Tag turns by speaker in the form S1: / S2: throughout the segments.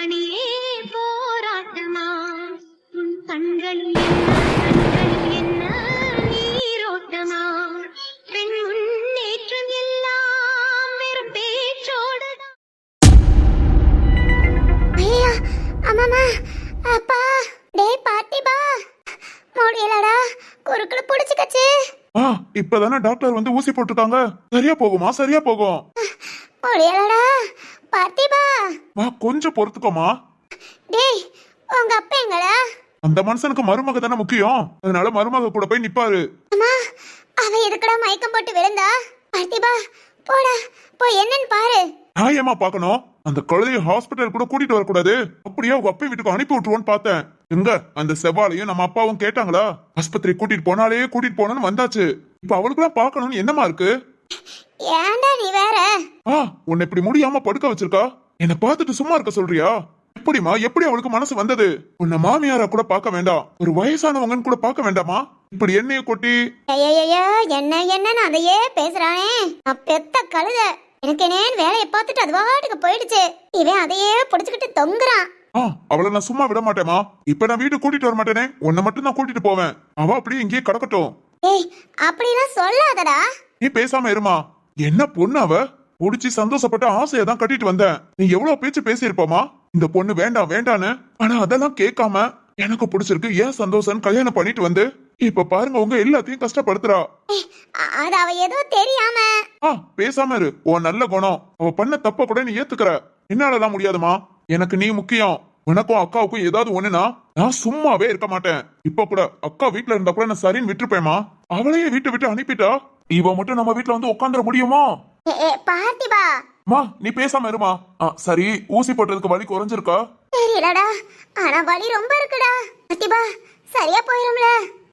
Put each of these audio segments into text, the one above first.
S1: மணியே போராட்டமா உன் கண்கள் என்ன நீரோட்டமா பெண் முன்னேற்றம் எல்லாம் வெறும் பேச்சோடுதான். ஐயா அம்மாமா அப்பா டேய் பாட்டிபா முடியலடா குறுக்குல புடிச்சுக்கச்சு.
S2: இப்பதானே டாக்டர் வந்து ஊசி போட்டுருக்காங்க. சரியா போகுமா? சரியா போகும்.
S1: முடியலடா பாட்டிபா.
S2: கொஞ்சம் பொறுத்துக்கோமா.
S1: டேய் உங்க அப்பா எங்கடா?
S2: அந்த மனுஷனுக்கு மருமக தானே முக்கியம், அதனால மருமக கூட போய் நிப்பாரு.
S1: அம்மா அவ எதுக்குடா மயக்கம் போட்டு விழுந்தா? பாட்டிபா போடா போய் என்னன்னு பாரு.
S2: நான் ஏமா பாக்கணும்? அந்த குழந்தைய ஹாஸ்பிட்டல் கூட கூட்டிட்டு வரக்கூடாது, அப்படியே உங்க அப்பா வீட்டுக்கு அனுப்பி விட்டுருவோன்னு பார்த்தேன். எங்க அந்த செவ்வாழையும் நம்ம அப்பாவும் கேட்டாங்களா? ஆஸ்பத்திரி கூட்டிட்டு போனோம்னு வந்தாச்சு. இப்ப அவளுக்குலாம் பாக்கணும்னு என்னமா இருக்கு?
S1: ஏன்டா நீ வேற?
S2: உன்னை இப்படி முடியாம படுக்க வச்சிருக்கா, என்ன பார்த்துட்டு சும்மா இருக்க சொல்றியா? எப்படிமா எப்படி அவளுக்கு மனசு வந்தது? உன்னை மாமியாரா கூட பார்க்க வேண்டாம், ஒரு வயசானவங்கன்னு கூட பார்க்க வேண்டாமா? இப்படி எண்ணெயை கொட்டி
S1: என்ன அதையே பேசுறானே. நான் பெத்த கழுத, எனக்கு என்னன்னு வேலையை பார்த்துட்டு அது வாட்டுக்கு போயிடுச்சு. இவன் அதையே புடிச்சுக்கிட்டு தொங்குறான்.
S2: அவளை நான் சும்மா விட மாட்டேமா. இப்ப நான் வீட்டு கூட்டிட்டு வர மாட்டேனே, உன்னை மட்டும் தான் கூட்டிட்டு போவேன். அவ அப்படியே இங்கேயே கிடக்கட்டும்.
S1: ஏய் அப்படிலாம் சொல்லாதடா.
S2: நீ பேசாம இருமா. என்ன பொண்ணு அவ? புடிச்சு சந்தோஷப்பட்ட ஆசையை தான் கட்டிட்டு வந்தேன். நீ எவ்வளவு பேச்சு பேசியிருப்போமா இந்த பொண்ணு வேண்டாம் வேண்டான்னு. ஆனா அதெல்லாம் கேட்காம எனக்கு பிடிச்சிருக்கு ஏன் சந்தோஷம் கல்யாணம் பண்ணிட்டு வந்து இப்ப பாருங்க உங்க எல்லாத்தையும் கஷ்டப்படுத்துறா.
S1: அது அவ ஏதோ தெரியாம.
S2: பேசாம இரு. உன் நல்ல குணம், அவ பண்ண தப்ப கூட நீ ஏத்துக்கிற. என்னாலதான் முடியாதுமா. எனக்கு நீ முக்கியம். உனக்கும் அக்காவுக்கும் ஏதாவது ஒண்ணுனா நான் சும்மாவே இருக்க மாட்டேன். இப்ப கூட அக்கா வீட்டுல இருந்தா கூட நான் சரின்னு விட்டுருப்பேமா. அவளையே வீட்டு விட்டு அனுப்பிட்டா இவ மட்டும் நம்ம வீட்டுல வந்து உட்காந்துட முடியுமா?
S1: பாட்டிபா
S2: நீ பேசாம இருமா. சரி, ஊசி போட்டதுக்கு வலி குறைஞ்சிருக்கா?
S1: தெரியலடா, ஆனா வலி ரொம்ப இருக்குடா. பாட்டிபா சரியா போயிரும்ல.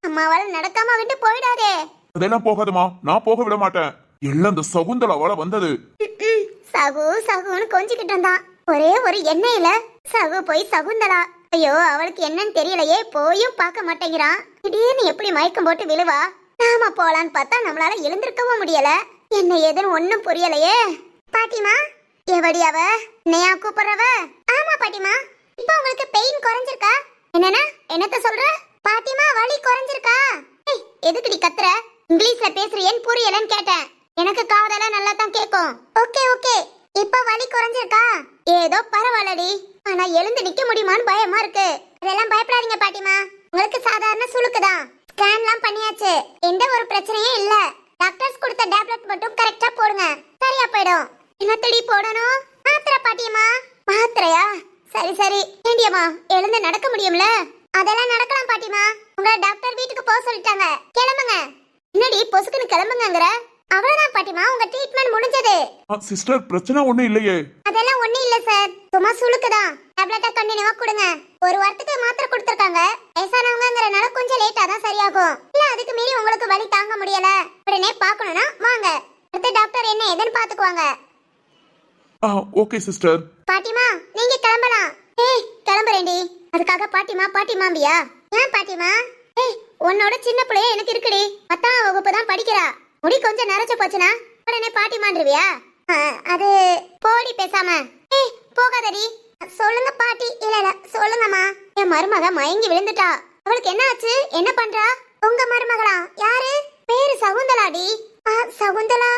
S1: அம்மாவால நடக்காம விட்டு போயிடாதே.
S2: அதெல்லாம் போகாதுமா, நான் போக விட மாட்டேன். எல்லாம் இந்த சகுந்தலாவால வந்தது.
S1: சகுன்னு கொஞ்சிக்கிட்டு இருந்தான். ஒரே ஒரு எண்ணெயில சகு போய் சகுந்தலா. ஐயோ அவளுக்கு என்னன்னு தெரியலையே, போயும் பார்க்க மாட்டேங்கிறான். திடீர்னு எப்படி மயக்கம் போட்டு விழுவா. நாம போலான்னு பார்த்தா நம்மளால எழுந்திருக்கவும் முடியல. என்ன ஏதுன்னு ஒண்ணும் புரியலையே. பாட்டிமா எவடி அவ? என்னையா கூப்பிடுறவ? ஆமா பாட்டிமா. இப்போ உங்களுக்கு பெயின் குறைஞ்சிருக்கா? என்னத்த சொல்ற? பாட்டிமா வலி குறைஞ்சிருக்கா? எதுக்குடி கத்துற? இங்கிலீஷ்ல பேசுறியேன்னு புரியலன்னு கேட்டேன். எனக்கு காதெல்லாம் நல்லா தான் கேட்கும். ஓகே இப்ப வலி குறைஞ்சிருக்கா? ஏதோ பரவாயில்லடி, ஆனா எழுந்து நிக்க முடியுமான்னு பயமா இருக்கு. அதெல்லாம் பயப்படாதீங்க பாட்டிமா, உங்களுக்கு சாதாரண சுளுக்குதான். ஸ்கேன்லாம் பண்ணியாச்சு, எந்த ஒரு பிரச்சனையும் இல்ல. டாக்டர்ஸ் கொடுத்த டேப்லெட் மட்டும் கரெக்டா போடுங்க, சரியா போயிடும். என்னத்தடி போடணும்? மாத்திரை பாட்டியம்மா. மாத்திரையா? சரி ஏண்டியம்மா எழுந்து நடக்க முடியும்ல? அதெல்லாம் நடக்கலாம் பாட்டிமா. உங்களை டாக்டர் வீட்டுக்கு போக சொல்லிட்டாங்க, கிளம்புங்க. என்னடி பொசுக்குன்னு கிளம்புங்கங்கற? அவ்வளவுதான் பாட்டிமா, உங்க ட்ரீட்மெண்ட் முடிஞ்சது.
S2: சிஸ்டர் பிரச்சனை ஒண்ணும் இல்லையே?
S1: அதெல்லாம் ஒண்ணும் இல்ல சார், சும்மா சுளுக்குதான். டேப்லெட்டை கண்டினியூவா கொடுங்க. ஒரு வாரத்துக்கு மாத்திரை கொடுத்திருக்காங்க. வயசானவங்கங்கறனால கொஞ்சம் லேட்டா தான் சரியாகும். இல்ல அதுக்கு மீறி உங்களுக்கு வலி தாங்க முடியல, உடனே பார்க்கணும்னா வாங்க. அடுத்த டாக்டர் என்ன ஏதுன்னு பாத்துக்குவாங்க.
S2: Okay sister.
S1: பாட்டிமா நீங்க கிளம்பலாம். கிளம்புறேன்டி. அதுக்காக பாட்டிமாம்பியா? ஏன் பாட்டிமா? உன்னோட சின்ன பிள்ளைய எனக்கு இருக்குடி. 10ஆம் வகுப்பு தான் படிக்கிறா. முடி கொஞ்சம் நரைச்சு போச்சுனா உடனே பாட்டிமான்றுவியா? அது போடி பேசாம. போகாதடி. சொல்லுங்க பாட்டி. இல்ல சொல்லுங்கம்மா. என் மருமக மயங்கி விழுந்துட்டா. அவளுக்கு என்ன ஆச்சு? என்ன பண்றா? உங்க மருமகளா? யாரு? பேரு சகுந்தலாடி. சகுந்தலா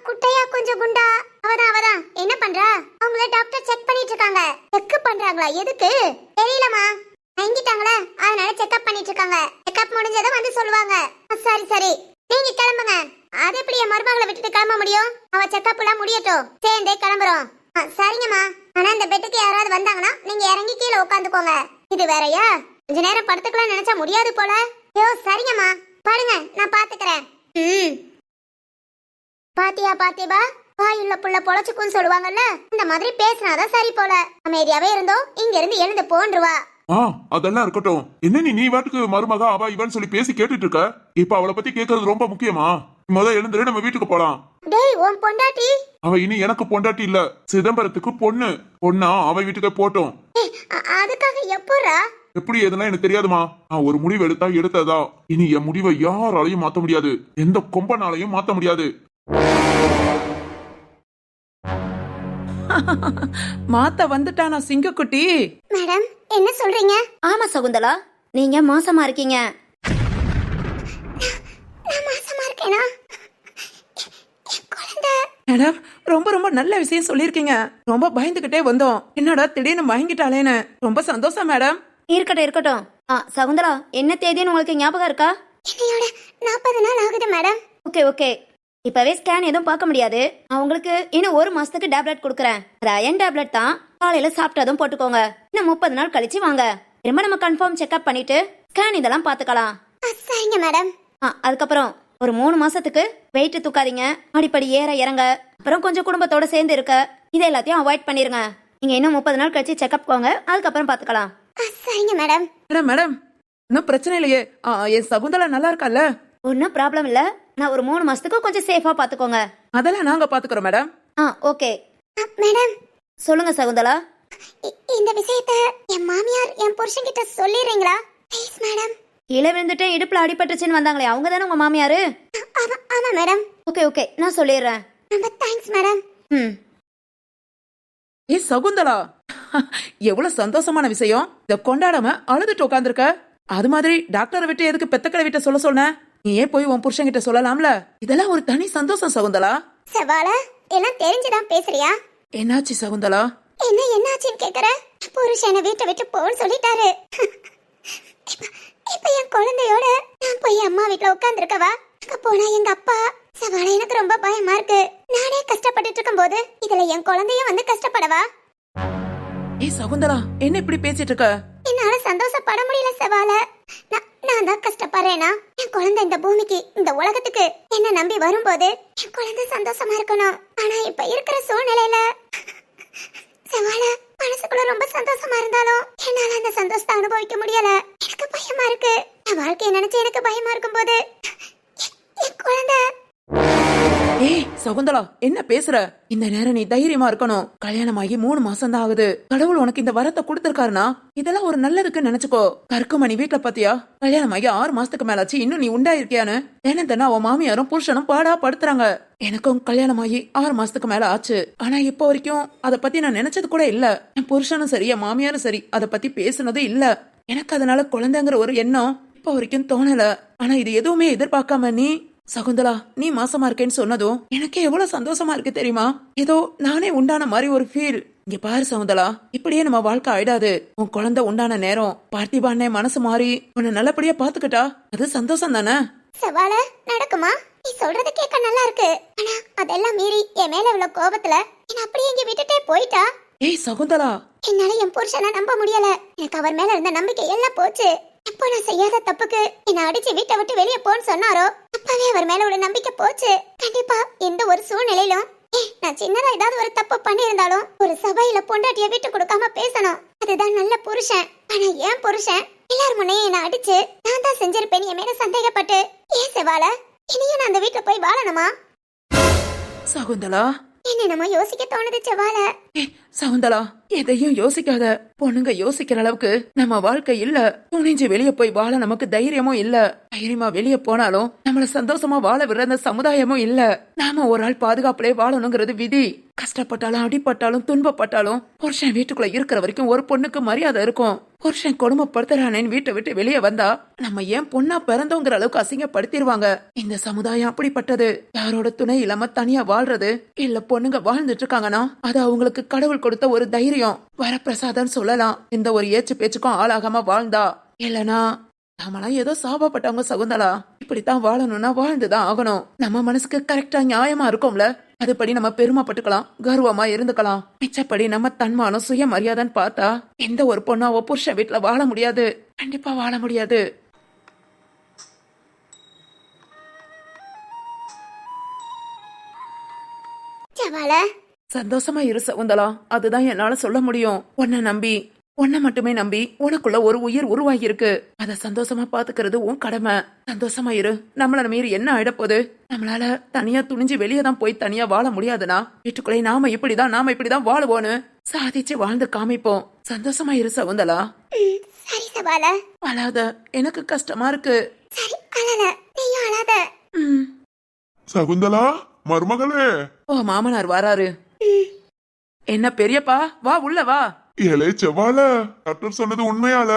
S1: குட்டையா கொஞ்சம் குண்டா? அவதான். என்ன பண்றா? அவங்கள டாக்டர் செக் பண்ணிட்டு இருக்காங்க. செக் பண்றாங்களா? எதுக்கு தெரியலமா. மயங்கிட்டாங்களா, அதனால செக்அப் பண்ணிட்டு இருக்காங்க. செக்அப் முடிஞ்சதை வந்து சொல்லுவாங்க. சரி நீங்க கிளம்புங்க. அது எப்படி என் மருமகளை விட்டுட்டு கிளம்ப முடியும்? அவ செக்அப் எல்லாம் முடியட்டும், சேர்ந்தே கிளம்புறோம். சரிங்கம்மா. ஆனா இந்த பெட்டுக்கு யாராவது வந்தாங்கன்னா நீங்க இறங்கி கீழே உட்காந்துக்கோங்க. இது வேறயா? கொஞ்ச நேரம் படுத்துக்கலாம் நினைச்சா முடியாது போல. சரிங்கம்மா பாருங்க, நான் பாத்துக்கிறேன். பாத்தியா வாயுள்ள புள்ள பொழச்சுக்குன்னு சொல்லுவாங்கல்ல, இந்த மாதிரி பேசினாதான் சரி போல. அமைதியாவே இருந்தோம், இங்க இருந்து எழுந்து போன்றுவா.
S2: அதெல்லாம் இருக்கட்டும். என்ன நீ வாட்டுக்கு மருமக அவ இவன் சொல்லி பேசி கேட்டுட்டு இருக்க? இப்ப அவளை பத்தி கேக்குறது ரொம்ப முக்கியமா? எழுந்துரு, நம்ம வீட்டுக்கு போலாம்.
S1: டேய் உன் பொண்டாட்டி?
S2: அவ இனி எனக்கு பொண்டாட்டி இல்ல, சிதம்பரத்துக்கு பொண்ணு. பொண்ணா அவ வீட்டுக்கு போட்டோம்.
S1: அதுக்காக எப்போரா?
S2: எப்படி எதுனா எனக்கு தெரியாதுமா. நான் ஒரு முடிவு எடுத்ததா. இனி என் முடிவை யாராலையும் மாத்த முடியாது, எந்த கொம்பனாலையும் மாத்த முடியாது.
S3: மாத்த வந்துட்டானா சிங்கக்குட்டி?
S1: மேடம் என்ன சொல்றீங்க?
S4: ஆமா சகுந்தலா, நீங்க மாசமா இருக்கீங்க.
S1: நான் மாசமா இருக்கேனா? என் குழந்தை.
S3: மேடம், ரொம்ப ரொம்ப நல்ல விஷயம் சொல்லியிருக்கீங்க. ரொம்ப பயந்துகிட்டே வந்தோம். என்னடா திடீர்னு மயங்கிட்டாளேன்னு. ரொம்ப சந்தோஷம் மேடம்.
S4: இருக்கட்டும் இருக்கட்டும். சகுந்தலா, என்ன தேதின்னு உங்களுக்கு ஞாபகம் இருக்கா?
S1: என்னையோட 40 நாள் ஆகுது மேடம்.
S4: Okay okay. இப்பவே ஸ்கேன் எதுவும் பார்க்க முடியாது. நான் உங்களுக்கு இன்னும் 1 மாசத்துக்கு டேப்லெட் கொடுக்குறேன். அது அயன் டேப்லெட் தான். காலையில சாப்பிட்டதும் போட்டுக்கோங்க. இன்னும் 30 நாள் கழிச்சு வாங்க. திரும்ப நம்ம கன்ஃபார்ம் செக்அப் பண்ணிட்டு ஸ்கேன் இதெல்லாம் பார்த்துக்கலாம்.
S1: சரிங்க மேடம்.
S4: அதுக்கப்புறம் ஒரு 3 மாசத்துக்கு வெயிட் தூக்காதீங்க. அடிப்படி ஏற இறங்க, அப்புறம் கொஞ்சம் குடும்பத்தோட சேர்ந்து இருக்க, இது எல்லாத்தையும் அவாய்ட் பண்ணிருங்க. நீங்க இன்னும் 30 நாள் கழிச்சு செக்அப் போங்க. அதுக்கப்புறம் பார்த்துக்கலாம்.
S1: சரிங்க மேடம்.
S3: மேடம் மேடம், இன்னும் பிரச்சனை இல்லையே? என் சகுந்தலா நல்லா இருக்கால?
S4: ஒன்றும் ப்ராப்ளம் இல்ல. நான் ஒரு 3 மாசத்துக்கு கொஞ்சம் சேஃபா பாத்துக்கோங்க.
S3: அதெல்லாம் நாங்க பாத்துக்கிறோம் மேடம்.
S4: ஓகே.
S1: மேடம்
S4: சொல்லுங்க சகுந்தலா.
S1: இந்த விஷயத்த என் மாமியார் என் புருஷன் கிட்ட சொல்லிடுறீங்களா ப்ளீஸ் மேடம்?
S4: கீழே விழுந்துட்டு இடுப்புல அடிபட்டுச்சுன்னு வந்தாங்களே, அவங்க தானே உங்க மாமியாரு?
S1: ஆமா மேடம்.
S4: ஓகே ஓகே, நான் சொல்லிடுறேன்.
S1: ரொம்ப தேங்க்ஸ் மேடம்.
S3: ஏ சகுந்தலா, எவ்வளவு சந்தோஷமான விஷயம். இத கொண்டாடாம அழுதுட்டு உட்காந்துருக்க. அது மாதிரி டாக்டரை விட்டு எதுக்கு பெத்தக்கடை விட்ட சொல்ல சொன்ன? நீ ஏன் போய் உன் புருஷன் கிட்ட சொல்லலாம்ல? இதெல்லாம் ஒரு தனி சந்தோஷம் சகுந்தலா.
S1: சவால எல்லாம் தெரிஞ்சுதான் பேசுறியா?
S3: என்னாச்சு சகுந்தலா?
S1: என்னாச்சுன்னு கேக்குற? புருஷனை வீட்டை விட்டு போன்னு சொல்லிட்டாரு. இப்ப என் குழந்தையோட நான் போய் அம்மா வீட்டுல உட்கார்ந்துருக்கவா? அங்க போனா எங்க அப்பா. சவால எனக்கு ரொம்ப பயமா இருக்கு. நானே கஷ்டப்பட்டுட்டு இருக்கும் போது இதுல என் குழந்தையும் வந்து கஷ்டப்படவா?
S3: ஏ சகுந்தலா, என்ன இப்படி பேசிட்டு இருக்க?
S1: என்னால சந்தோஷப்பட முடியல சவால. நான் தான் கஷ்டப்படுறேனா? என் குழந்தை இந்த பூமிக்கு, இந்த உலகத்துக்கு என்ன நம்பி வரும்போது என் குழந்தை சந்தோஷமா இருக்கணும். ஆனா இப்ப இருக்கிற சூழ்நிலையில சவால மனசுக்குள்ள ரொம்ப சந்தோஷமா இருந்தாலும் என்னால அந்த சந்தோஷத்தை அனுபவிக்க முடியல. எனக்கு பயமா இருக்கு. என் வாழ்க்கையை நினைச்சு எனக்கு பயமா இருக்கும் போது என் குழந்தை.
S3: ஏய் சகுந்தலா, என்ன பேசுற? இந்த நேரம் நீ தைரியமா இருக்கணும். கல்யாணமாகி 3 மாசம் தான் ஆகுது. கடவுள் உனக்கு இந்த வரத்தை கொடுத்திருக்காருனா இதெல்லாம் ஒரு நல்லதுக்கு நினைச்சுக்கோ. கற்குமணி வீட்டுல பாத்தியா, கல்யாணமாகி 6 மாசத்துக்கு மேலாச்சு, இன்னும் நீ உண்டாயிருக்கியான்னு தினம் அவன் மாமியாரும் புருஷனும் பாடா படுத்துறாங்க. எனக்கும் கல்யாணமாகி 6 மாசத்துக்கு மேல ஆச்சு. ஆனா இப்போ வரைக்கும் அத பத்தி நான் நினைச்சது கூட இல்ல. என் புருஷனும் சரி, என் மாமியாரும் சரி, அத பத்தி பேசுனதும் இல்ல. எனக்கு அதனால குழந்தைங்கிற ஒரு எண்ணம் இப்போ வரைக்கும் தோணல. ஆனா இது எதுவுமே எதிர்பார்க்காம நீ சகுந்தலா நீ மாசமா இருக்கேன்னு சொன்னதும் எனக்கு எவ்வளவு சந்தோஷமா இருக்கு தெரியுமா? ஏதோ நானே உண்டான மாதிரி ஒரு ஃபீல். இங்க பாரு சகுந்தலா, இப்படியே நம்ம வாழ்க்கை ஆயிடாது. உன் குழந்தை உண்டான நேரம் பார்த்திபானே மனசு மாறி உன்னை நல்லபடியா பாத்துக்கிட்டா அது சந்தோஷம் தானே?
S1: சவால நடக்குமா? நீ சொல்றது கேட்க நல்லா இருக்கு. ஆனா அதெல்லாம் மீறி என் மேல உள்ள கோபத்துல என்ன அப்படியே இங்க விட்டுட்டே போயிட்டா.
S3: ஏய் சகுந்தலா,
S1: என்னால என் புருஷனை நம்ப முடியல. எனக்கு அவர் மேல இருந்த நம்பிக்கை எல்லாம் போச்சு. எப்போ நான் செய்யாத தப்புக்கு என்ன அடிச்சு வீட்டை விட்டு வெளியே போன்னு சொன்னாரோ அப்பவே அவர் மேல உள்ள நம்பிக்கை போச்சு. கண்டிப்பா எந்த ஒரு சூழ்நிலையிலும் நான் சின்னதா ஏதாவது ஒரு தப்பு பண்ணியிருந்தாலும் ஒரு சபையில பொண்டாட்டிய விட்டு கொடுக்காம பேசணும். அதுதான் நல்ல புருஷன். ஆனா ஏன் புருஷன் எல்லாரும் முன்னே என்ன அடிச்சு நான் தான் செஞ்சிருப்பேன் என் மேல சந்தேகப்பட்டு ஏன் செவால இனியும் நான் அந்த வீட்டுல போய் வாழணுமா?
S3: சகுந்தலா
S1: என்னென்னமோ யோசிக்க தோணுது செவால.
S3: சகுந்தலா, எதையும் யோசிக்காத. பொண்ணுங்க யோசிக்கிற அளவுக்கு நம்ம வாழ்க்கை இல்ல. துணிஞ்சு வெளியே போய் வாழ நமக்கு தைரியமும் இல்ல. தைரியமா வெளியே போனாலும் நம்மள சந்தோஷமா வாழ விடுற அந்த சமுதாயமும் இல்ல. நாம ஒரு ஆள் பாதுகாப்புலே வாழணுங்கிறது விதி. கஷ்டப்பட்டாலும் அடிப்பட்டாலும் துன்பப்பட்டாலும் புருஷன் வீட்டுக்குள்ள இருக்கிற வரைக்கும் ஒரு பொண்ணுக்கு மரியாதை இருக்கும். புருஷன் கொடுமைப்படுத்துறானேன்னு வீட்டை விட்டு வெளியே வந்தா நம்ம ஏன் பொண்ணா பிறந்தோங்கிற அளவுக்கு அசிங்கப்படுத்திடுவாங்க. இந்த சமுதாயம் அப்படிப்பட்டது. யாரோட துணை இல்லாம தனியா வாழ்றது இல்ல பொண்ணுங்க வாழ்ந்துட்டு இருக்காங்கன்னா அது அவங்களுக்கு கடவுள் கொடுத்த ஒரு தைரியம், வரப்பிரசாதம் சொல்லலாம். இந்த ஒரு ஏச்சு பேச்சுக்கும் ஆளாகாம வாழ்ந்தா. இல்லனா நம்மளாம் ஏதோ சாபப்பட்டவங்க சகுந்தலா. இப்படித்தான் வாழணும்னா வாழ்ந்துதான் ஆகணும். நம்ம மனசுக்கு கரெக்டா நியாயமா இருக்கும்ல, அதுபடி நம்ம பெருமைப்பட்டுக்கலாம், கர்வமா இருந்துக்கலாம். மிச்சப்படி நம்ம தன்மானம் சுயமரியாதைன்னு பார்த்தா எந்த ஒரு பொண்ணாவோ புருஷ வீட்டுல வாழ முடியாது. கண்டிப்பா வாழ முடியாது. சந்தோஷமா இரு சகுந்தலா, அதுதான் என்னால சொல்ல முடியும். உன்னை மட்டுமே நம்பி உனக்குள்ள ஒரு உயிர் உருவாகி இருக்கு. அத சந்தோஷமா பாத்துக்கிறது உன் கடமை. சந்தோஷமா இரு. நம்மள மீறி என்ன ஆயிடப்போகுது? நம்மளால தனியா துணிஞ்சு வெளியே தான் போய் தனியா வாழ முடியாதுன்னா வீட்டுக்குள்ளே நாம இப்படிதான் வாழுவோன்னு சாதிச்சு வாழ்ந்து காமிப்போம். சந்தோஷமா இரு சகுந்தலா. அழாத, எனக்கு கஷ்டமா இருக்கு.
S2: சகுந்தலா மருமகளே.
S3: ஓ மாமனார் வராரு. என்ன பெரியப்பா வா உள்ள வா.
S2: ஏலே செவ்வால, டாக்டர் சொன்னது உண்மையால?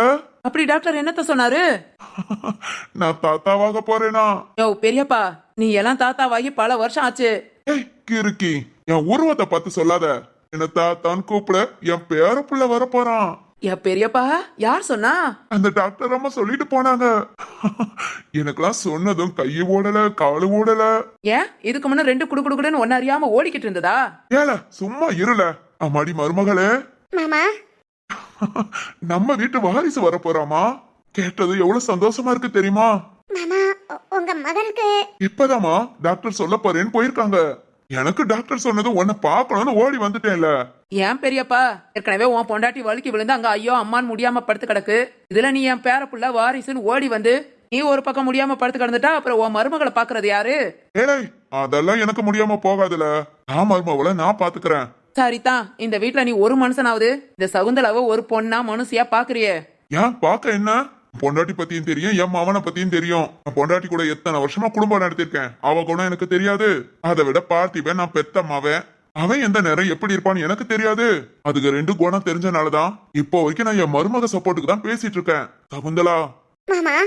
S3: அப்படி டாக்டர் என்னத்த சொன்னாரு?
S2: நான் தாத்தாவாக போறேனா?
S3: யோ பெரியப்பா, நீ எல்லாம் தாத்தாவாகி பல வருஷம் ஆச்சு.
S2: ஏய் கிறுக்கி, என் உருவத்தை பார்த்து சொல்லாத. என்ன தாத்தான்னு கூப்பிட என் பேர புள்ள வர போறான்.
S3: யா பெரியப்பா, யார் சொன்னா?
S2: அந்த டாக்டர் அம்மா சொல்லிட்டு போனாங்க. எனக்கெல்லாம் சொன்னதும் கையை ஓடல, காலு ஓடல.
S3: ஏன் இதுக்கு முன்ன 2 குடுக்குடுன்னு ஒன்னு அறியாம ஓடிக்கிட்டு இருந்ததா?
S2: ஏல சும்மா இருல. அம்மாடி மருமகளே,
S1: மாமா
S2: நம்ம வீட்டு வாரிசு வர போறாமா? கேட்டது எவ்வளவு சந்தோஷமா இருக்கு தெரியுமா?
S1: மாமா உங்க மகனுக்கு
S2: இப்பதாமா டாக்டர் சொல்ல போறேன்னு போயிருக்காங்க. எனக்கு டாக்டர் சொன்னது உன்னை பாக்கணும்னு ஓடி வந்துட்டேன்ல.
S3: ஏன் பெரியப்பா, ஏற்கனவே உன் பொண்டாட்டி வலிக்கு விழுந்து அங்க ஐயோ அம்மான்னு முடியாம படுத்து கிடக்கு. இதுல நீ என் பேர புள்ள வாரிசுன்னு ஓடி வந்து நீ ஒரு பக்கம் முடியாம படுத்து கிடந்துட்டா அப்புறம் உன் மருமகளை பாக்குறது யாரு?
S2: ஏலே, அதெல்லாம் எனக்கு முடியாம போகாதுல. நான் மருமவளை நான் பாத்துக்கிறேன்.
S3: சரிதான், இந்த வீட்ல நீ ஒரு மனுஷனாவது இந்த சகுந்தலாவை ஒரு பொண்ணா மனுஷியா பாக்குறியே.
S2: ஏன் பாக்க என்ன? பொண்டாட்டி பத்தியும் தெரியும், என் மவனை பத்தியும் தெரியும். நான் பொண்டாட்டி கூட எத்தனை வருஷமா குடும்பம் நடத்திருக்கேன். அவ குணம் எனக்கு தெரியாது. அதை விட பார்த்திபன் நான் பெத்த மவன். அவன் எந்த நேரம் எப்படி இருப்பான்னு எனக்கு தெரியாது. அதுக்கு 2 குணம் தெரிஞ்சனாலதான் இப்போ வரைக்கும் நான் என் மருமக சப்போர்ட்டுக்கு தான் பேசிட்டு இருக்கேன். சகுந்தலா,
S1: மாமா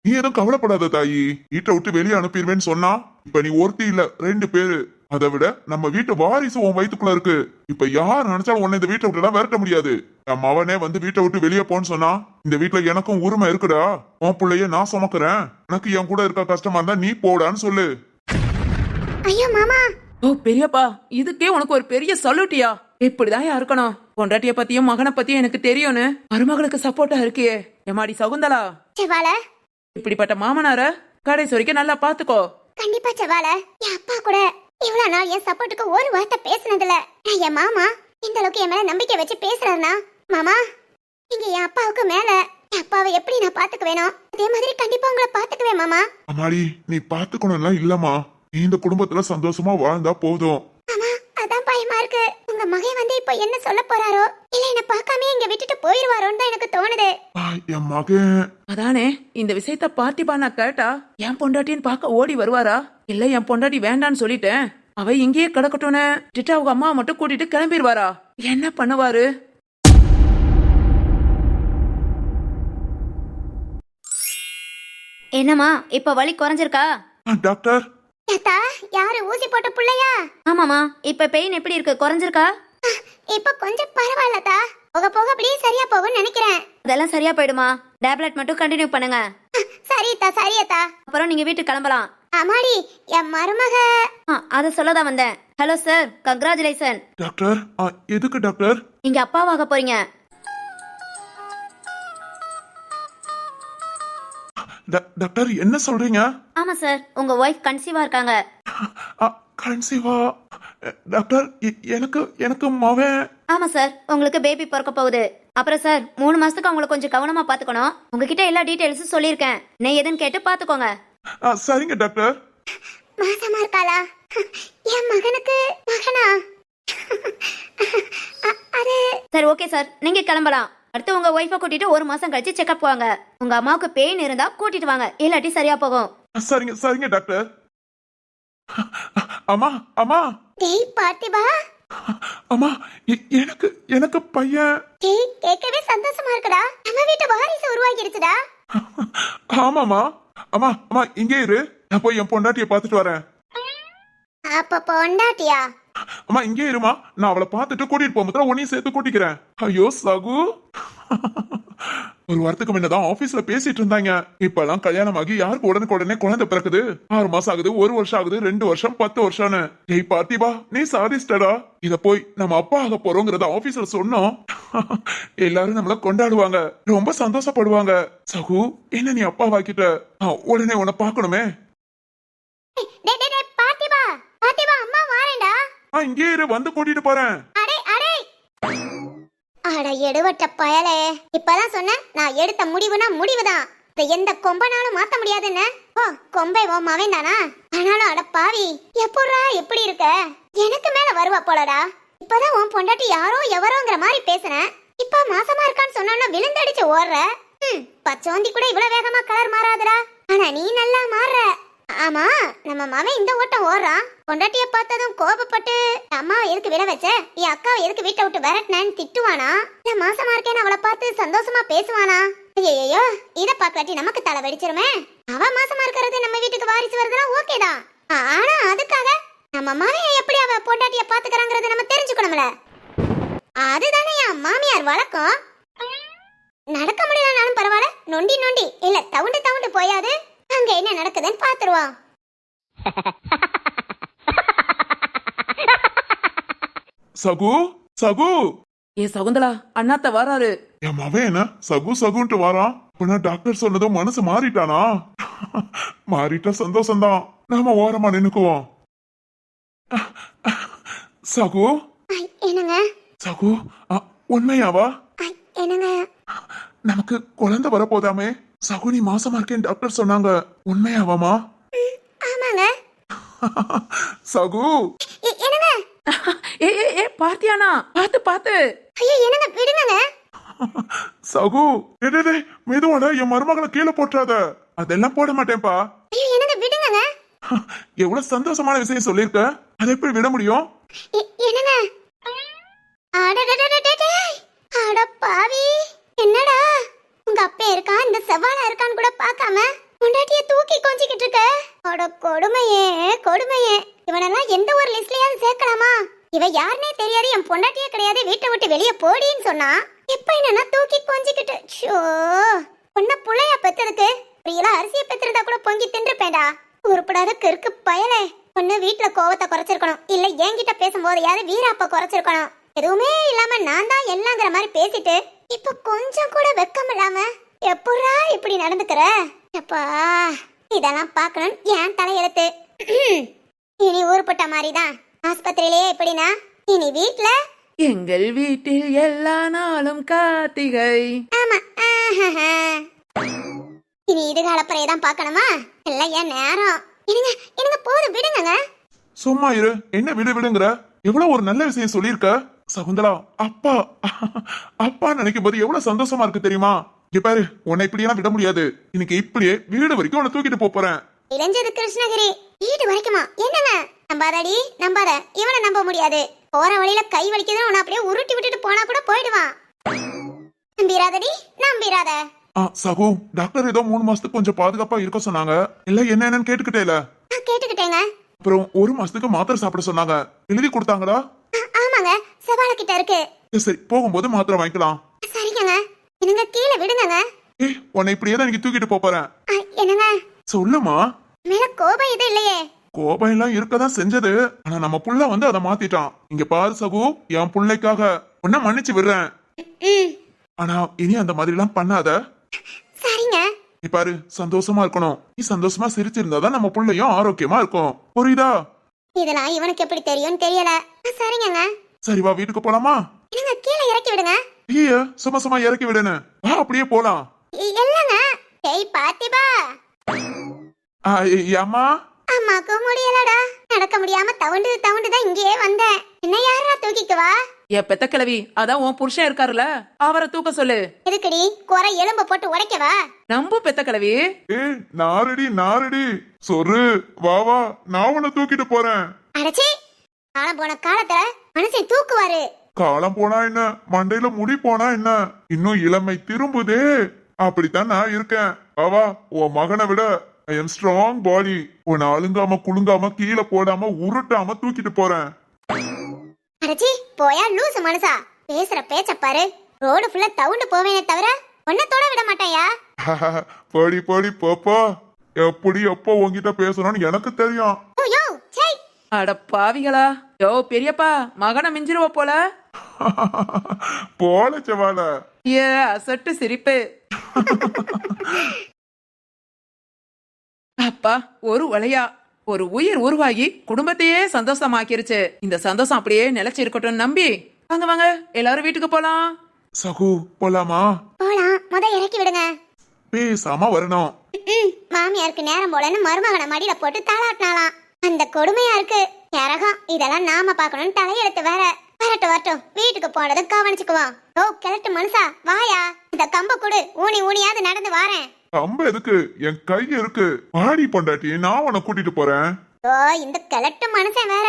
S2: நீ எதுவும் கவலைப்படாத தாயி. வீட்டை விட்டு வெளியே அனுப்பிடுவேன்னு சொன்னா இப்ப நீ ஒருத்தி இல்ல 2 பேரு. அதை விட நம்ம வீட்டு வாரிசு உன் வயித்துக்குள்ள இருக்கு. இப்ப யார் நினைச்சாலும் உன்னை இந்த வீட்டை விட்டு எல்லாம் விரட்ட முடியாது. என் மவனே வந்து வீட்டை விட்டு வெளியே போன்னு சொன்னா இந்த வீட்டுல எனக்கும் உரிமை இருக்குடா. உன் பிள்ளைய நான் சுமக்கிறேன். எனக்கு என் கூட இருக்க கஷ்டமா இருந்தா நீ போடான்னு சொல்லு.
S1: ஐயோ மாமா
S3: ஓ பெரியப்பா, இதுக்கே உனக்கு ஒரு பெரிய சல்யூட்டியா? இப்படிதான் இருக்கணும். பொண்டாட்டிய பத்தியும் மகனை பத்தியும் எனக்கு தெரியும்னு மருமகளுக்கு சப்போர்ட்டா இருக்கியே. எம்மாடி சகுந்தலா,
S1: செவ்வால
S3: இப்படிப்பட்ட மாமனார கடைசி வரைக்கும் நல்லா பாத்துக்கோ.
S1: கண்டிப்பா செவ்வால, என் அப்பா கூட இவ்வளவு நாள் என் சப்போர்ட்டுக்கு ஒரு வார்த்தை பேசுனதில்ல. என் மாமா இந்த அளவுக்கு என் மேல நம்பிக்கை வச்சு பேசுறாருனா, மாமா நீங்க என் அப்பாவுக்கு மேல என் அப்பாவை எப்படி நான் பாத்துக்குவேனோ அதே மாதிரி கண்டிப்பா உங்களை பாத்துக்குவேன் மாமா.
S2: அம்மாடி, நீ பாத்துக்கணும்லாம் இல்லம்மா. நீ இந்த குடும்பத்துல சந்தோஷமா வாழ்ந்தா போதும்.
S1: மாமா அதான் பயமா இருக்கு. உங்க மகன் வந்து இப்ப என்ன சொல்ல போறாரோ, இல்ல என்ன பார்க்காம இங்க விட்டுட்டு போயிருவாரோன்னு தான் எனக்கு தோணுது.
S2: என் மகன்
S3: அதானே இந்த விஷயத்த பார்த்திபா நான் கேட்டா என் பொண்டாட்டின்னு பார்க்க ஓடி வருவாரா? இல்ல என் பொண்டாட்டி வேண்டான்னு சொல்லிட்டேன், அவ இங்கேயே கிடக்கட்டும்னு திட்டு அவங்க அம்மா மட்டும் கூட்டிட்டு கிளம்பிடுவாரா? என்ன பண்ணுவாரு?
S4: என்னம்மா இப்ப வலி குறைஞ்சிருக்கா?
S2: டாக்டர்,
S1: ஏத்தா யாரு ஊசி போட்ட புள்ளையா?
S4: ஆமாமா, இப்ப பெயின் எப்படி இருக்கு? குறைஞ்சிருக்கா?
S1: இப்ப கொஞ்சம் பரவாயில்லதா. போக போக அப்படியே சரியா போகும்னு நினைக்கிறேன்.
S4: அதெல்லாம் சரியா போயிடுமா. டேப்லெட் மட்டும் கண்டினியூ பண்ணுங்க.
S1: சரியத்தா சரியத்தா.
S4: அப்புறம் நீங்க வீட்டுக்கு கிளம்பலாம்.
S1: அம்மாடி என் மருமக.
S4: அத சொல்லதான் வந்தேன். Hello sir, congratulation.
S2: டாக்டர். எதுக்கு டாக்டர்?
S4: நீங்க அப்பாவாக போறீங்க.
S2: டாக்டர் என்ன சொல்றீங்க?
S4: ஆமா சார், உங்க ஒய்ஃப் கன்சீவா இருக்காங்க.
S2: கன்சீவா? டாக்டர், எனக்கு மவன்.
S4: ஆமா சார், உங்களுக்கு பேபி பிறக்க போகுது. அப்புறம் சார் 3 மாசத்துக்கு அவங்களை கொஞ்சம் கவனமா பாத்துக்கணும். உங்ககிட்ட எல்லா டீடைல்ஸும் சொல்லியிருக்கேன். நான் எதுன்னு கேட்டு பாத்துக்கோங்க.
S2: சரிங்க டாக்டர்.
S1: மாசமா இருக்காளா? என் மகனுக்கு மகனா? அது
S4: சரி ஓகே சார், நீங்க கிளம்பலாம். அடுத்து உங்க ஒய்ஃபை கூட்டிட்டு 1 மாசம் கழிச்சு செக்அப் வாங்க. உங்க அம்மாவுக்கு பெயின் இருந்தா கூட்டிட்டு வாங்க, இல்லாட்டி சரியா போகும்.
S2: சரிங்க சரிங்க டாக்டர். அம்மா அம்மா.
S1: டேய் பார்த்திபா.
S2: அம்மா, எனக்கு பையன்.
S1: டேய் கேட்கவே சந்தோஷமா இருக்குடா. நம்ம வீட்டு வாரிசு உருவாகிடுச்சுடா.
S2: ஆமாமா. அம்மா அம்மா இங்கே இரு, நான் போய் என் பொண்டாட்டியை பார்த்துட்டு வரேன்.
S1: அப்ப பொண்டாட்டியா?
S2: அம்மா இங்கே இருமா, நான் அவளை பார்த்துட்டு கூட்டிட்டு போகும்போது உன்னையும் சேர்த்து கூட்டிக்கிறேன். ஐயோ சகு, ஒரு வாரத்துக்கு முன்னதான் ஆபீஸ்ல பேசிட்டு இருந்தாங்க. இப்பெல்லாம் கல்யாணம் ஆகி யாருக்கு உடனே குழந்தை பிறக்குது? 6 மாசம் ஆகுது, 1 வருஷம் ஆகுது, 2 வருஷம், 10 வருஷம்னு. ஏய் பார்த்திபா, நீ சாதிச்சிட்டடா. இத போய் நம்ம அப்பா ஆக போறோங்கிறத ஆபீஸ்ல சொன்னோம். எல்லாரும் நம்மள கொண்டாடுவாங்க, ரொம்ப சந்தோஷப்படுவாங்க. சகு, என்ன நீ அப்பா வாக்கிட்ட? உடனே உன்னை பார்க்கணுமே.
S1: டேய் டேய் டேய் பார்த்திபா. பார்த்திபா அம்மா வாரேன்டா.
S2: இங்கே இரு, வந்து கூட்டிட்டு போறேன்.
S1: அடே அடே. அட எடுவட்ட பயலே. இப்பதான் சொன்னேன், நான் எடுத்த முடிவுனா முடிவுதான். இதை எந்த கொம்பனாலும் மாத்த முடியாதுன்னு. ஓ கொம்பை ஓ மவன் தானா? ஆனாலும் அட பாவி, எப்படா எப்படி இருக்க? எனக்கு மேல வருவா போலடா. இப்பதான் உன் பொண்டாட்டி யாரோ எவரோங்கிற மாதிரி பேசுனேன். இப்ப மாசமா இருக்கான்னு சொன்னா விழுந்தடிச்சு ஓடுற. பச்சோந்தி கூட இவ்வளவு வேகமா கலர் மாறாதுடா. ஆனா நீ நல்லா மாறுற. ஆமா, நம்ம மாமன் இந்த ஓட்டம் ஓடுறான். பொண்டாட்டிய பார்த்ததும் கோபப்பட்டு அம்மாவை எதுக்கு விட வச்ச, என் அக்காவை எதுக்கு வீட்டை விட்டு விரட்டினேன்னு திட்டுவானா, இல்ல மாசமா இருக்கேன்னு அவளை பார்த்து சந்தோஷமா பேசுவானா? ஐயோ, இத பாக்காட்டி நமக்கு தலை வெடிச்சிருமே. அவ மாசமா இருக்கிறது நம்ம வீட்டுக்கு வாரிசு வருதுன்னா ஓகே தான். ஆனா அதுக்காக நம்ம மாமியார் எப்படி அவ பொண்டாட்டிய பாத்துக்கறாங்கறத நம்ம தெரிஞ்சுக்கணும்ல. அதுதானே என் மாமியார் வழக்கம். நடக்க முடியலனாலும் பரவாயில்ல, நொண்டி நொண்டி இல்ல தவுண்டு தவுண்டு போயாது அங்க என்ன நடக்குதுன்னு பாத்துருவோம்.
S2: சகு சகு
S3: ஏ சகுந்தலா, அண்ணாத்த வராரு.
S2: என் மவன் என்ன சகு சகுன்ட்டு வாரான். இப்ப டாக்டர் சொன்னதும் மனசு மாறிட்டானா? மாறிட்டா சந்தோஷம்தான். நாம ஓரமா நின்னுக்குவோம். சகு
S1: ஐ, என்னங்க
S2: சகு உண்மையாவா?
S1: ஐ, என்னங்க
S2: நமக்கு குழந்தை வரப்போதாமே. சகுனி மாசமா இருக்கேன்னு டாக்டர் சொன்னாங்க. உண்மையாவாமா?
S1: ஆமாங்க.
S2: சகு
S1: என்னங்க
S3: ஏ ஏ ஏ பார்த்தியானா? பாத்து பாத்து.
S1: ஐயோ, என்னங்க விடுங்க.
S2: சகு மெதுவாடா, என் மருமகளை கீழே போட்டுறாத. அதெல்லாம் போட மாட்டேன்பா.
S1: ஐயோ, என்னங்க விடுங்க.
S2: எவ்வளவு சந்தோஷமான விஷயம் சொல்லிருக்க, அதை எப்படி விட முடியும்?
S1: என்னங்க அட பாவி, என்னடா உங்க அப்பா இருக்கா இந்த செவ்வாழா இருக்கான்னு கூட பார்க்காம பொண்டாட்டிய தூக்கி கொஞ்சிக்கிட்டு இருக்க. அட கொடுமையே கொடுமையே. இவனெல்லாம் எந்த ஒரு லிஸ்ட்லயாவது சேர்க்கலாமா? இவ யாருனே தெரியாது, என் பொண்டாட்டியே கிடையாது, வீட்டை விட்டு வெளியே போடின்னு சொன்னா இப்ப என்னன்னா தூக்கி கொஞ்சிக்கிட்டு. ஷோ, பொண்ண புள்ளையா பெத்ததுக்கு இப்படியெல்லாம் அரிசியை பெத்திருந்தா கூட பொங்கி தின்றுப்பேண்டா. உருப்படாத கிறுக்கு பயலே. ஒண்ணு வீட்டுல கோவத்தை குறைச்சிருக்கணும், இல்ல என்கிட்ட பேசும்போது யாரு வீராப்ப குறைச்சிருக்கணும். எதுவுமே இல்லாம நான் தான் எல்லாங்கிற மாதிரி பேசிட்டு இப்ப கொஞ்சம் கூட வெக்கம் இல்லாம எப்படா இப்படி நடந்துக்கிற? எப்பா, இதெல்லாம் பார்க்கணும் ஏன் தலையெழுத்து. இனி ஊருப்பட்ட மாதிரிதான் ஆஸ்பத்திரியிலேயே இப்படினா இனி வீட்டுல
S3: எங்கள் வீட்டில் எல்லா நாளும் கார்த்திகை.
S1: ஆமா. இனி இது காலப்பறையதான் பார்க்கணுமா? எல்லாம் ஏன் நேரம். என்னங்க என்னங்க போதும் விடுங்க.
S2: சும்மா இரு. என்ன விடு விடுங்கிற? எவ்வளவு ஒரு நல்ல விஷயம் சொல்லிருக்க சகுந்தலா. அப்பா அப்பா நினைக்கும் போது எவ்வளவு சந்தோஷமா இருக்கு தெரியுமா? இங்க பாரு, உன்னை இப்படியெல்லாம் விட முடியாது. இன்னைக்கு இப்படியே வீடு வரைக்கும் உன்னை தூக்கிட்டு போறேன்.
S1: இளைஞது கிருஷ்ணகிரி வீடு வரைக்குமா? என்னங்க நம்பாதடி, நம்பாத. இவனை நம்ப முடியாது. போற வழியில கை வலிக்குதுன்னு உன்னை அப்படியே உருட்டி விட்டுட்டு போனா கூட போயிடுவான். நம்பிராதடி, நம்பிராத.
S2: சகு, டாக்டர் ஏதோ 3 மாசத்துக்கு கொஞ்சம் பாதுகாப்பா இருக்க சொன்னாங்க. இல்ல என்னன்னு கேட்டுக்கிட்டேல?
S1: கேட்டுக்கிட்டேங்க.
S2: அப்புறம் 1 மாசத்துக்கு மாத்திரை சாப்பிட சொன்னாங்க. எழுதி கொடுத்தாங்களா?
S1: ஆமாங்க, செவால கிட்ட இருக்கு.
S2: சரி, போகும்போது மாத்திரை வாங்கிக்கலாம்.
S1: சரிங்க. என்னங்க கீழே விடுங்க.
S2: உன்னை இப்படியே தான் இன்னைக்கு தூக்கிட்டு போறேன்.
S1: என்னங்க
S2: சொல்லுமா.
S1: மேல கோபம் எதுவும் இல்லையே?
S2: கோபம் எல்லாம் இருக்கதான் செஞ்சது. ஆனா நம்ம புள்ள வந்து அதை மாத்திட்டான். இங்க பாரு சகு, என் புள்ளைக்காக உன்னை மன்னிச்சு விடுறேன். ஆனா இனி அந்த மாதிரி எல்லாம் பண்ணாத.
S1: சரிங்க.
S2: நீ பாரு, சந்தோஷமா இருக்கணும். நீ சந்தோஷமா சிரிச்சிருந்தாதான் நம்ம புள்ளையும் ஆரோக்கியமா இருக்கும். புரியுதா?
S1: இதெல்லாம் இவனுக்கு எப்படி தெரியும் தெரியல. சரிங்க.
S2: சரி, வா வீட்டுக்கு போலாமா?
S1: என்னங்க கீழே இறக்கி விடுங்க.
S2: ஐயா, சும்மா சும்மா இறக்கி விடுன்னு. வா, அப்படியே போலாம்.
S1: இல்லங்க. ஏய் பாத்திபா.
S2: அம்மா.
S1: அம்மாக்கு முடியலடா. நடக்க முடியாம தவுண்டு தவுண்டு தான் இங்கேயே வந்தேன். என்ன யாரா தூக்கிக்குவா?
S3: ஏ பெத்த கிழவி, அதான் உன் புருஷன் இருக்காருல, அவரை தூக்க சொல்லு.
S1: எதுக்குடி குறை எலும்ப போட்டு உடைக்கவா?
S3: நம்பு பெத்த கிழவி.
S2: நாரடி சொரு. வா வா, நான் உன்னை தூக்கிட்டு போறேன்.
S1: அடச்சி, காலம் போன காலத்துல மனுஷன் தூக்குவாரு.
S2: காலம் போனா என்ன, மண்டையில முடி போனா என்ன, இன்னும் இளமை திரும்புதே. அப்படித்தான் நான் இருக்கேன். வா, உன் மகனை விட ஐ எம் ஸ்ட்ராங் பாடி. உன்னை அழுங்காம குலுங்காம கீழே போடாம உருட்டாம தூக்கிட்டு போறேன்.
S1: அடச்சி, போயா லூசு மனுஷா. பேசுற பேச்ச பாரு. ரோடு ஃபுல்லா தவுண்டு போவேனே தவிர ஒன்னத்தோட விட மாட்டாயா?
S2: போடி போடி போப்பா. எப்படி எப்போ உன்கிட்ட பேசணும்னு எனக்கு தெரியும்.
S1: யோ சை.
S3: அட பாவிகளா. யோ பெரியப்பா, மகனை மிஞ்சிருவ போல.
S2: போல செவால.
S3: ஏ அசட்டு சிரிப்பு. அப்பா, ஒரு வளையா ஒரு உயிர் உருவாகி குடும்பத்தையே சந்தோஷமாக்கிருச்சு. இந்த சந்தோஷம் அப்படியே நிலைச்சு இருக்கட்டும் நம்பி வாங்க வாங்க எல்லாரும் வீட்டுக்கு போலாம்.
S2: சகு, போலாமா?
S1: போலாம். முத இறக்கி விடுங்க.
S2: பேசாம வரணும்.
S1: மாமியாருக்கு நேரம் போலன்னு மருமகனை மடியில போட்டு தாளாட்டினாலாம். அந்த கொடுமையா இருக்கு. நரகம். இதெல்லாம் நாம பாக்கணும்னு தலையெழுத்து வேற. வரட்டும் வரட்டும், வீட்டுக்கு போனதும் கவனிச்சுக்குவோம். ஓ கிழட்டு மனுஷா, வாயா. இந்த கம்ப கொடு, ஊனி ஊனியாவது நடந்து வாரேன்.
S2: கம்ப எதுக்கு, என் கை இருக்கு. பாடி பொண்டாட்டி, நான் உன்னை கூட்டிட்டு போறேன்.
S1: ஓ இந்த கிழட்டு மனுஷன் வேற